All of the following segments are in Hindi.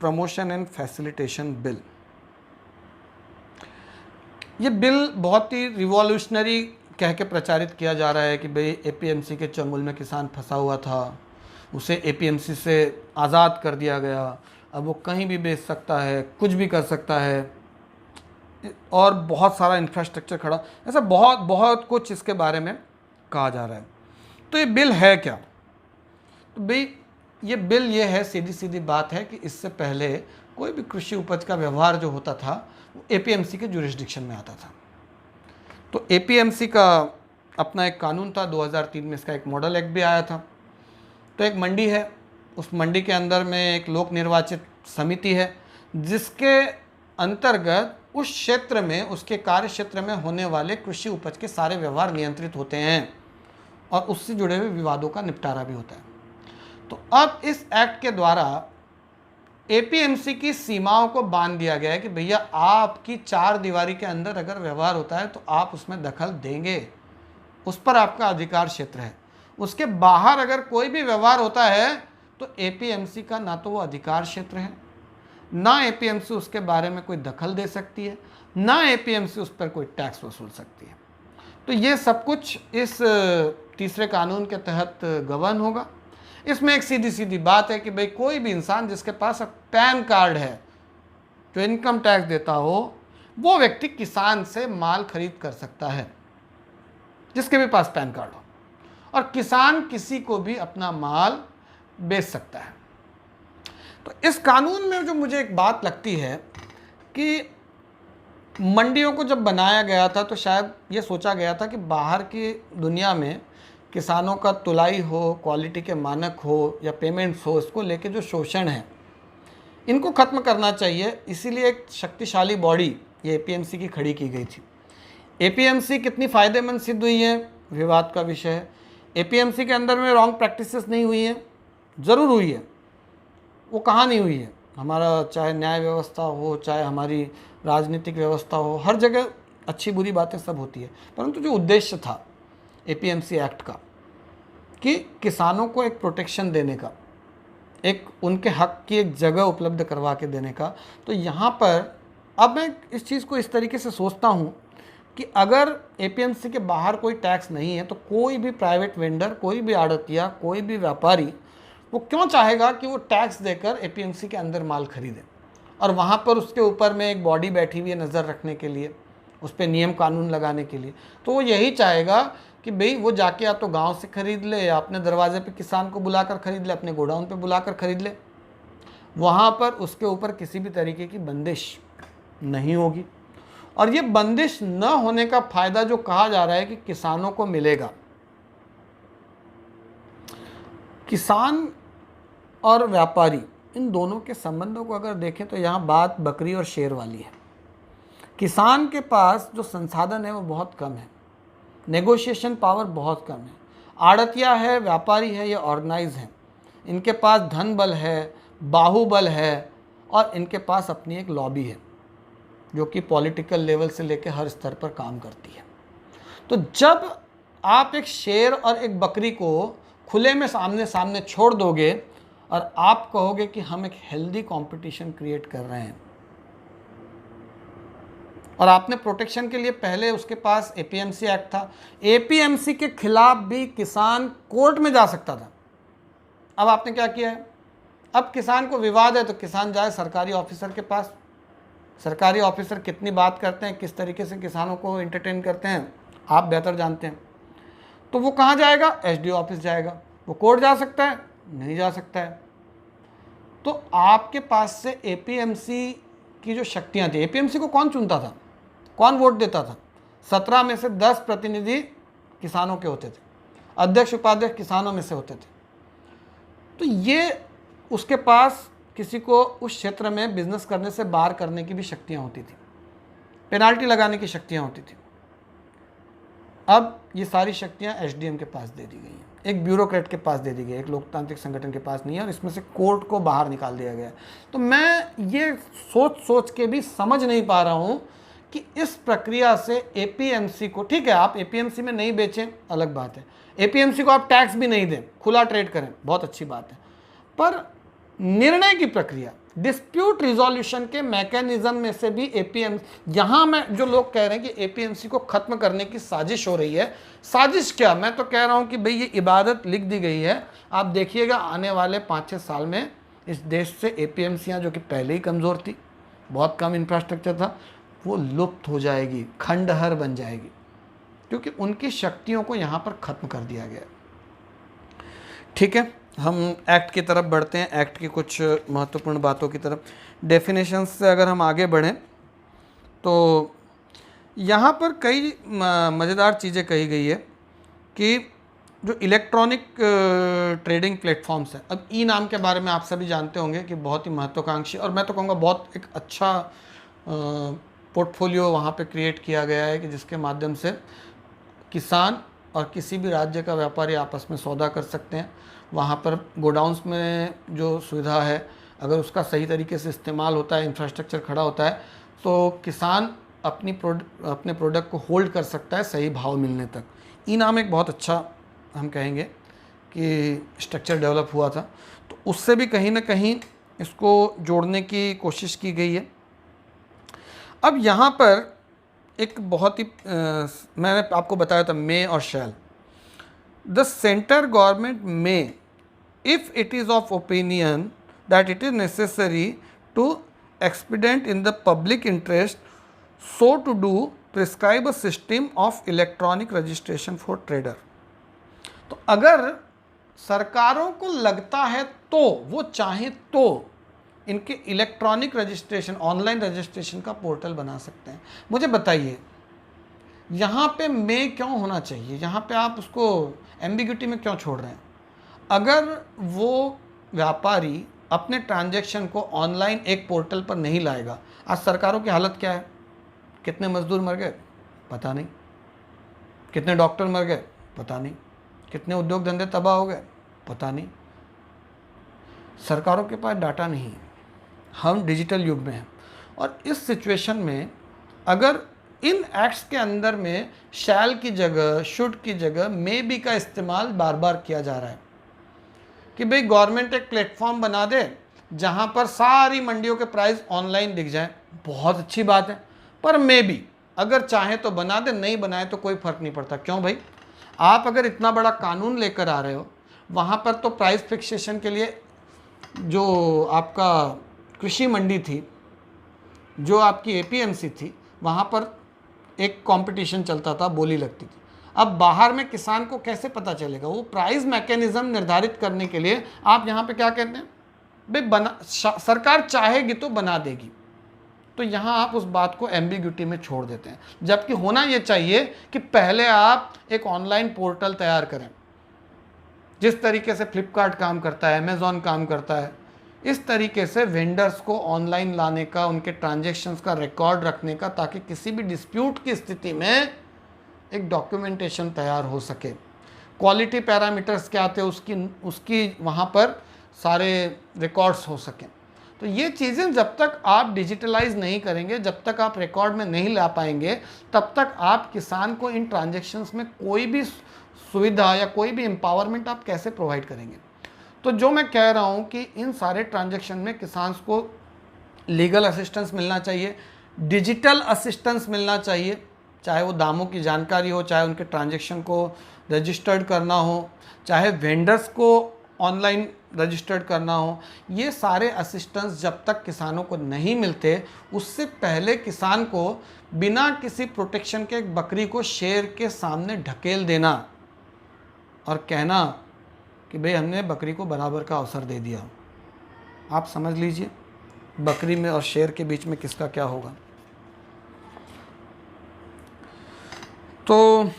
Promotion and facilitation bill. ये बिल बहुत ही रिवॉल्यूशनरी कह के प्रचारित किया जा रहा है कि भाई एपीएमसी के चंगुल में किसान फंसा हुआ था, उसे एपीएमसी से आज़ाद कर दिया गया, अब वो कहीं भी बेच सकता है, कुछ भी कर सकता है, और बहुत सारा इंफ्रास्ट्रक्चर खड़ा, ऐसा बहुत बहुत कुछ इसके बारे में कहा जा रहा है। तो ये बिल है क्या? तो भाई ये बिल ये है, सीधी सीधी बात है कि इससे पहले कोई भी कृषि उपज का व्यवहार जो होता था वो एपीएमसी के जुरिस्डिक्शन में आता था। तो एपीएमसी का अपना एक कानून था, 2003 में इसका एक मॉडल एक्ट भी आया था। तो एक मंडी है, उस मंडी के अंदर में एक लोक निर्वाचित समिति है जिसके अंतर्गत उस क्षेत्र में, उसके कार्य क्षेत्र में होने वाले कृषि उपज के सारे व्यवहार नियंत्रित होते हैं और उससे जुड़े हुए विवादों का निपटारा भी होता है। तो अब इस एक्ट के द्वारा एपीएमसी की सीमाओं को बांध दिया गया है कि भैया आपकी चार दीवारी के अंदर अगर व्यवहार होता है तो आप उसमें दखल देंगे, उस पर आपका अधिकार क्षेत्र है। उसके बाहर अगर कोई भी व्यवहार होता है तो एपीएमसी का ना तो वो अधिकार क्षेत्र है, ना एपीएमसी उसके बारे में कोई दखल दे सकती है, ना एपीएमसी उस पर कोई टैक्स वसूल सकती है। तो ये सब कुछ इस तीसरे कानून के तहत गवर्न होगा। इसमें एक सीधी सीधी बात है कि भाई कोई भी इंसान जिसके पास पैन कार्ड है, जो इनकम टैक्स देता हो, वो व्यक्ति किसान से माल खरीद कर सकता है, जिसके भी पास पैन कार्ड हो, और किसान किसी को भी अपना माल बेच सकता है। तो इस कानून में जो मुझे एक बात लगती है कि मंडियों को जब बनाया गया था तो शायद ये सोचा गया था कि बाहर की दुनिया में किसानों का तुलाई हो, क्वालिटी के मानक हो या पेमेंट्स हो, इसको लेके जो शोषण है इनको ख़त्म करना चाहिए। इसीलिए एक शक्तिशाली बॉडी ये एपीएमसी की खड़ी की गई थी। एपीएमसी कितनी फ़ायदेमंद सिद्ध हुई है, विवाद का विषय है। एपीएमसी के अंदर में रॉन्ग प्रैक्टिसेस नहीं हुई हैं, ज़रूर हुई है, वो कहाँ नहीं हुई है। हमारा चाहे न्याय व्यवस्था हो, चाहे हमारी राजनीतिक व्यवस्था हो, हर जगह अच्छी बुरी बातें सब होती है। परंतु जो उद्देश्य था एपीएमसी एक्ट का कि किसानों को एक प्रोटेक्शन देने का, एक उनके हक की एक जगह उपलब्ध करवा के देने का, तो यहाँ पर अब मैं इस चीज़ को इस तरीके से सोचता हूँ कि अगर एपीएमसी के बाहर कोई टैक्स नहीं है तो कोई भी प्राइवेट वेंडर, कोई भी आड़तिया, कोई भी व्यापारी, वो क्यों चाहेगा कि वो टैक्स देकर एपीएमसी के अंदर माल खरीदे, और वहाँ पर उसके ऊपर में एक बॉडी बैठी हुई है नज़र रखने के लिए, उस पर नियम कानून लगाने के लिए। तो वो यही चाहेगा कि भाई वो जाके या तो गांव से खरीद ले या अपने दरवाजे पे किसान को बुलाकर खरीद ले, अपने गोडाउन पे बुलाकर खरीद ले, वहाँ पर उसके ऊपर किसी भी तरीके की बंदिश नहीं होगी। और ये बंदिश न होने का फ़ायदा जो कहा जा रहा है कि किसानों को मिलेगा, किसान और व्यापारी इन दोनों के संबंधों को अगर देखें तो यहाँ बात बकरी और शेर वाली है। किसान के पास जो संसाधन है वो बहुत कम है, नेगोशिएशन पावर बहुत कम है। आड़तिया है, व्यापारी है, ये ऑर्गेनाइज हैं, इनके पास धन बल है, बाहुबल है, और इनके पास अपनी एक लॉबी है जो कि पॉलिटिकल लेवल से लेकर हर स्तर पर काम करती है। तो जब आप एक शेर और एक बकरी को खुले में सामने सामने छोड़ दोगे और आप कहोगे कि हम एक हेल्दी कंपटीशन क्रिएट कर रहे हैं, और आपने प्रोटेक्शन के लिए पहले उसके पास एपीएमसी एक्ट था, एपीएमसी के खिलाफ भी किसान कोर्ट में जा सकता था। अब आपने क्या किया है, अब किसान को विवाद है तो किसान जाए सरकारी ऑफिसर के पास। सरकारी ऑफिसर कितनी बात करते हैं, किस तरीके से किसानों को एंटरटेन करते हैं, आप बेहतर जानते हैं। तो वो कहाँ जाएगा, एसडीओ ऑफिस जाएगा। वो कोर्ट जा सकता है, नहीं जा सकता है। तो आपके पास से एपीएमसी की जो शक्तियाँ थी, एपीएमसी को कौन चुनता था, कौन वोट देता था? 17 में से 10 प्रतिनिधि किसानों के होते थे, अध्यक्ष उपाध्यक्ष किसानों में से होते थे। तो ये उसके पास किसी को उस क्षेत्र में बिजनेस करने से बाहर करने की भी शक्तियाँ होती थी, पेनाल्टी लगाने की शक्तियाँ होती थी। अब ये सारी शक्तियाँ एसडीएम के पास दे दी गई हैं, एक ब्यूरोक्रेट के पास दे दी गई है, एक लोकतांत्रिक संगठन के पास नहीं है, और इसमें से कोर्ट को बाहर निकाल दिया गया है। तो मैं ये सोच के भी समझ नहीं पा रहा हूँ कि इस प्रक्रिया से एपीएमसी को, ठीक है आप एपीएमसी में नहीं बेचें अलग बात है, एपीएमसी को आप टैक्स भी नहीं दें, खुला ट्रेड करें, बहुत अच्छी बात है, पर निर्णय की प्रक्रिया, डिस्प्यूट रिजोल्यूशन के मैकेनिज्म में से भी एपीएम, यहाँ मैं जो लोग कह रहे हैं कि एपीएमसी को खत्म करने की साजिश हो रही है, साजिश क्या, मैं तो कह रहा हूँ कि भाई ये इबादत लिख दी गई है। आप देखिएगा आने वाले 5-6 साल में इस देश से एपीएमसियाँ जो कि पहले ही कमज़ोर थी, बहुत कम इंफ्रास्ट्रक्चर था, वो लुप्त हो जाएगी, खंडहर बन जाएगी, क्योंकि उनकी शक्तियों को यहाँ पर ख़त्म कर दिया गया। ठीक है, हम एक्ट की तरफ बढ़ते हैं, एक्ट की कुछ महत्वपूर्ण बातों की तरफ। डेफिनेशंस से अगर हम आगे बढ़ें तो यहाँ पर कई मज़ेदार चीज़ें कही गई है कि जो इलेक्ट्रॉनिक ट्रेडिंग प्लेटफॉर्म्स हैं, अब ई नाम के बारे में आप सभी जानते होंगे कि बहुत ही महत्वाकांक्षी और मैं तो कहूँगा बहुत एक अच्छा पोर्टफोलियो वहाँ पे क्रिएट किया गया है कि जिसके माध्यम से किसान और किसी भी राज्य का व्यापारी आपस में सौदा कर सकते हैं। वहाँ पर गोडाउंस में जो सुविधा है, अगर उसका सही तरीके से इस्तेमाल होता है, इंफ्रास्ट्रक्चर खड़ा होता है, तो किसान अपने प्रोडक्ट को होल्ड कर सकता है सही भाव मिलने तक। ई नाम एक बहुत अच्छा हम कहेंगे कि स्ट्रक्चर डेवलप हुआ था, तो उससे भी कहीं ना कहीं इसको जोड़ने की कोशिश की गई है। अब यहाँ पर एक बहुत ही मैंने आपको बताया था मे और shall. The centre government may if it is of opinion that it is necessary to expedite in the public interest so to do prescribe a system of electronic registration for trader। तो अगर सरकारों को लगता है तो वो चाहे तो इनके इलेक्ट्रॉनिक रजिस्ट्रेशन, ऑनलाइन रजिस्ट्रेशन का पोर्टल बना सकते हैं। मुझे बताइए यहाँ पे मे क्यों होना चाहिए, यहाँ पे आप उसको एम्बिग्यूटी में क्यों छोड़ रहे हैं? अगर वो व्यापारी अपने ट्रांजैक्शन को ऑनलाइन एक पोर्टल पर नहीं लाएगा, आज सरकारों की हालत क्या है? कितने मजदूर मर गए पता नहीं, कितने डॉक्टर मर गए पता नहीं, कितने उद्योग धंधे तबाह हो गए पता नहीं। सरकारों के पास डाटा नहीं है। हम डिजिटल युग में हैं और इस सिचुएशन में अगर इन एक्ट्स के अंदर में शैल की जगह, शुड की जगह मे बी का इस्तेमाल बार बार किया जा रहा है कि भाई गवर्नमेंट एक प्लेटफॉर्म बना दे जहां पर सारी मंडियों के प्राइस ऑनलाइन दिख जाए, बहुत अच्छी बात है, पर मे बी अगर चाहे तो बना दे, नहीं बनाए तो कोई फर्क नहीं पड़ता। क्यों भाई? आप अगर इतना बड़ा कानून लेकर आ रहे हो, वहां पर तो प्राइस फिक्सेशन के लिए जो आपका कृषि मंडी थी, जो आपकी एपीएमसी थी, वहां पर एक कंपटीशन चलता था, बोली लगती थी। अब बाहर में किसान को कैसे पता चलेगा? वो प्राइस मैकेनिज्म निर्धारित करने के लिए आप यहाँ पे क्या कहते हैं भाई, सरकार चाहेगी तो बना देगी। तो यहाँ आप उस बात को एम्बिग्यूटी में छोड़ देते हैं, जबकि होना ये चाहिए कि पहले आप एक ऑनलाइन पोर्टल तैयार करें, जिस तरीके से फ्लिपकार्ट काम करता है, अमेजॉन काम करता है, इस तरीके से वेंडर्स को ऑनलाइन लाने का, उनके ट्रांजैक्शंस का रिकॉर्ड रखने का, ताकि किसी भी डिस्प्यूट की स्थिति में एक डॉक्यूमेंटेशन तैयार हो सके। क्वालिटी पैरामीटर्स क्या थे उसकी वहाँ पर सारे रिकॉर्ड्स हो सकें। तो ये चीज़ें जब तक आप डिजिटलाइज नहीं करेंगे, जब तक आप रिकॉर्ड में नहीं ला पाएंगे, तब तक आप किसान को इन ट्रांजैक्शंस में कोई भी सुविधा या कोई भी एम्पावरमेंट आप कैसे प्रोवाइड करेंगे? तो जो मैं कह रहा हूँ कि इन सारे ट्रांजैक्शन में किसान को लीगल असिस्टेंस मिलना चाहिए, डिजिटल असिस्टेंस मिलना चाहिए, चाहे वो दामों की जानकारी हो, चाहे उनके ट्रांजैक्शन को रजिस्टर्ड करना हो, चाहे वेंडर्स को ऑनलाइन रजिस्टर्ड करना हो। ये सारे असिस्टेंस जब तक किसानों को नहीं मिलते, उससे पहले किसान को बिना किसी प्रोटेक्शन के एक बकरी को शेर के सामने ढकेल देना और कहना कि भाई हमने बकरी को बराबर का अवसर दे दिया, आप समझ लीजिए बकरी में और शेर के बीच में किसका क्या होगा। तो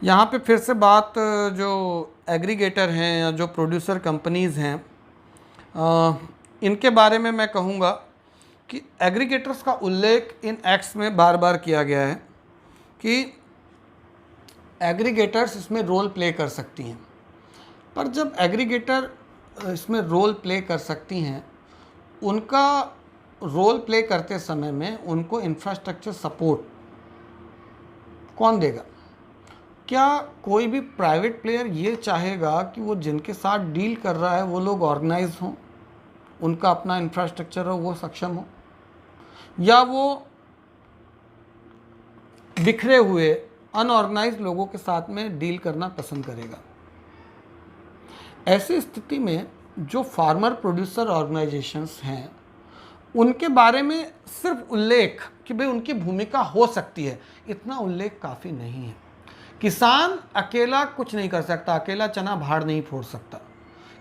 यहाँ पे फिर से बात जो एग्रीगेटर हैं या जो प्रोड्यूसर कंपनीज़ हैं, इनके बारे में मैं कहूँगा कि एग्रीगेटर्स का उल्लेख इन एक्ट्स में बार बार किया गया है कि एग्रीगेटर्स इसमें रोल प्ले कर सकती हैं। पर जब एग्रीगेटर इसमें रोल प्ले कर सकती हैं, उनका रोल प्ले करते समय में उनको इंफ्रास्ट्रक्चर सपोर्ट कौन देगा? क्या कोई भी प्राइवेट प्लेयर ये चाहेगा कि वो जिनके साथ डील कर रहा है वो लोग ऑर्गेनाइज हों, उनका अपना इंफ्रास्ट्रक्चर हो, वो सक्षम हो, या वो बिखरे हुए अनऑर्गेनाइज लोगों के साथ में डील करना पसंद करेगा? ऐसी स्थिति में जो फार्मर प्रोड्यूसर ऑर्गेनाइजेशंस हैं उनके बारे में सिर्फ उल्लेख कि भाई उनकी भूमिका हो सकती है, इतना उल्लेख काफ़ी नहीं है। किसान अकेला कुछ नहीं कर सकता, अकेला चना भाड़ नहीं फोड़ सकता।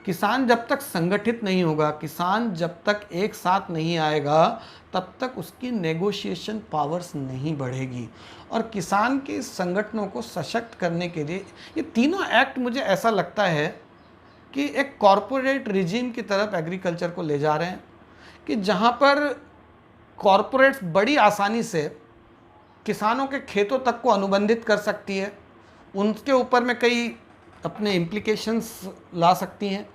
किसान जब तक संगठित नहीं होगा, किसान जब तक एक साथ नहीं आएगा, तब तक उसकी नेगोशिएशन पावर्स नहीं बढ़ेगी। और किसान के संगठनों को सशक्त करने के लिए ये तीनों एक्ट मुझे ऐसा लगता है कि एक कॉरपोरेट रिजीम की तरफ एग्रीकल्चर को ले जा रहे हैं, कि जहाँ पर कॉरपोरेट्स बड़ी आसानी से किसानों के खेतों तक को अनुबंधित कर सकती है, उनके ऊपर में कई अपने इम्प्लीकेशंस ला सकती हैं,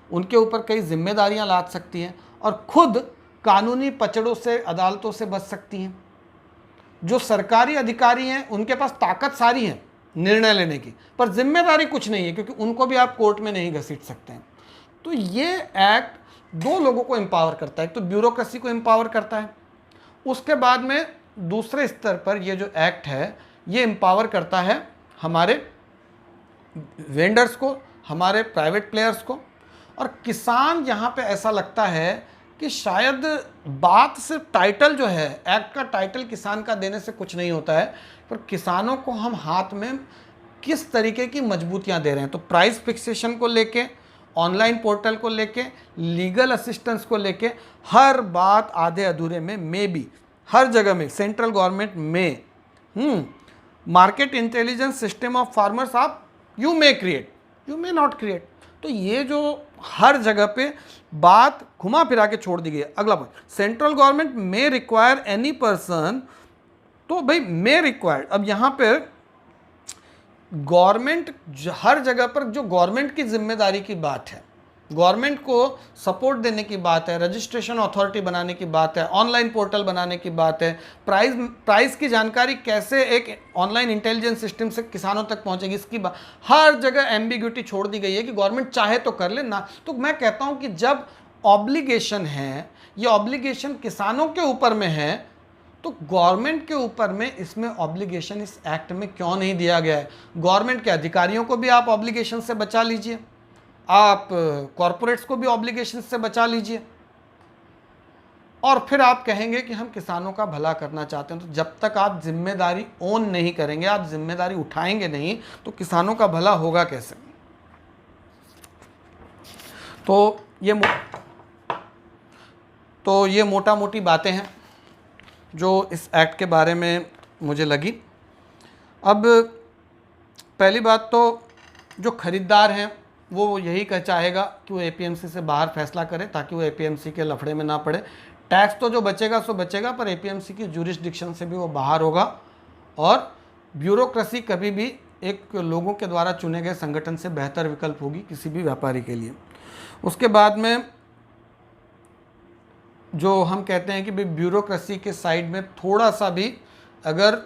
उनके ऊपर कई जिम्मेदारियां ला सकती हैं, और खुद कानूनी पचड़ों से, अदालतों से बच सकती हैं। जो सरकारी अधिकारी हैं उनके पास ताकत सारी है निर्णय लेने की, पर जिम्मेदारी कुछ नहीं है, क्योंकि उनको भी आप कोर्ट में नहीं घसीट सकते हैं। तो ये एक्ट दो लोगों को एम्पावर करता है, एक तो ब्यूरोक्रेसी को एम्पावर करता है, उसके बाद में दूसरे स्तर पर ये जो एक्ट है ये एम्पावर करता है हमारे वेंडर्स को, हमारे प्राइवेट प्लेयर्स को। और किसान यहाँ पे ऐसा लगता है कि शायद बात सिर्फ टाइटल जो है, एक्ट का टाइटल किसान का देने से कुछ नहीं होता है, पर किसानों को हम हाथ में किस तरीके की मजबूतियाँ दे रहे हैं। तो प्राइस फिक्सेशन को लेके, ऑनलाइन पोर्टल को लेके, लीगल असिस्टेंस को लेके, हर बात आधे अधूरे में भी हर जगह में सेंट्रल गवर्नमेंट में market intelligence system of farmers आप you may create, you may not create. तो ये जो हर जगह पे बात घुमा फिरा के छोड़ दी गई है। अगला point, central government may require any person, तो भाई मे रिक्वायर्ड, अब यहाँ पे गवर्नमेंट हर जगह पर जो गवर्नमेंट की जिम्मेदारी की बात है, गवर्नमेंट को सपोर्ट देने की बात है, रजिस्ट्रेशन अथॉरिटी बनाने की बात है, ऑनलाइन पोर्टल बनाने की बात है, प्राइस की जानकारी कैसे एक ऑनलाइन इंटेलिजेंस सिस्टम से किसानों तक पहुंचेगी, इसकी बात हर जगह एम्बिग्यूटी छोड़ दी गई है कि गवर्नमेंट चाहे तो कर ले ना। तो मैं कहता हूं कि जब ऑब्लिगेशन है, ये ऑब्लिगेशन किसानों के ऊपर में है, तो गवर्नमेंट के ऊपर में इसमें ऑब्लिगेशन इस एक्ट में क्यों नहीं दिया गया है? गवर्नमेंट के अधिकारियों को भी आप ऑब्लिगेशन से बचा लीजिए, आप कॉरपोरेट्स को भी ऑब्लिगेशन से बचा लीजिए, और फिर आप कहेंगे कि हम किसानों का भला करना चाहते हैं। तो जब तक आप जिम्मेदारी ओन नहीं करेंगे, आप जिम्मेदारी उठाएंगे नहीं, तो किसानों का भला होगा कैसे? तो ये मोटा मोटी बातें हैं जो इस एक्ट के बारे में मुझे लगी। अब पहली बात तो जो खरीदार हैं वो यही चाहेगा कि वो एपीएमसी से बाहर फैसला करे, ताकि वो एपीएमसी के लफड़े में ना पड़े। टैक्स तो जो बचेगा सो बचेगा, पर एपीएमसी की जुरिस्डिक्शन से भी वो बाहर होगा, और ब्यूरोक्रेसी कभी भी एक लोगों के द्वारा चुने गए संगठन से बेहतर विकल्प होगी किसी भी व्यापारी के लिए। उसके बाद में जो हम कहते हैं कि भाई ब्यूरोक्रेसी के साइड में थोड़ा सा भी अगर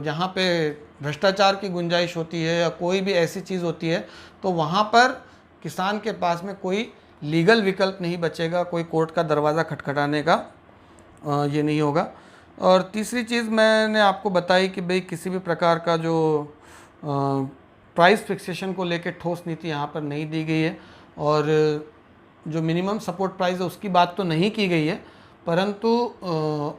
यहाँ पे भ्रष्टाचार की गुंजाइश होती है या कोई भी ऐसी चीज़ होती है, तो वहाँ पर किसान के पास में कोई लीगल विकल्प नहीं बचेगा, कोई कोर्ट का दरवाज़ा खटखटाने का ये नहीं होगा। और तीसरी चीज़ मैंने आपको बताई कि भाई किसी भी प्रकार का जो प्राइस फिक्सेशन को लेकर ठोस नीति यहाँ पर नहीं दी गई है, और जो मिनिमम सपोर्ट प्राइस है उसकी बात तो नहीं की गई है, परंतु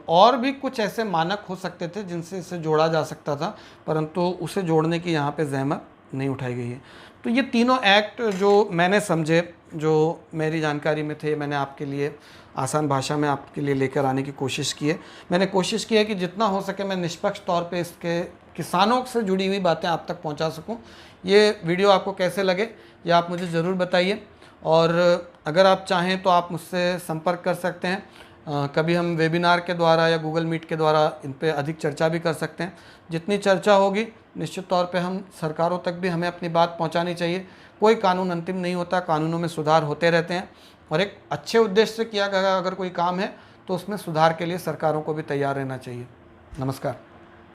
और भी कुछ ऐसे मानक हो सकते थे जिनसे इसे जोड़ा जा सकता था, परंतु उसे जोड़ने की यहाँ पे जहमत नहीं उठाई गई है। तो ये तीनों एक्ट जो मैंने समझे, जो मेरी जानकारी में थे, मैंने आपके लिए आसान भाषा में आपके लिए लेकर आने की कोशिश की है। मैंने कोशिश की है कि जितना हो सके मैं निष्पक्ष तौर पे इसके किसानों से जुड़ी हुई बातें आप तक पहुंचा सकूं। ये वीडियो आपको कैसे लगे ये आप मुझे ज़रूर बताइए, और अगर आप चाहें तो आप मुझसे संपर्क कर सकते हैं। कभी हम वेबिनार के द्वारा या गूगल मीट के द्वारा इन पे अधिक चर्चा भी कर सकते हैं। जितनी चर्चा होगी निश्चित तौर पे हम सरकारों तक भी हमें अपनी बात पहुंचानी चाहिए। कोई कानून अंतिम नहीं होता, कानूनों में सुधार होते रहते हैं, और एक अच्छे उद्देश्य से किया गया अगर कोई काम है तो उसमें सुधार के लिए सरकारों को भी तैयार रहना चाहिए। नमस्कार।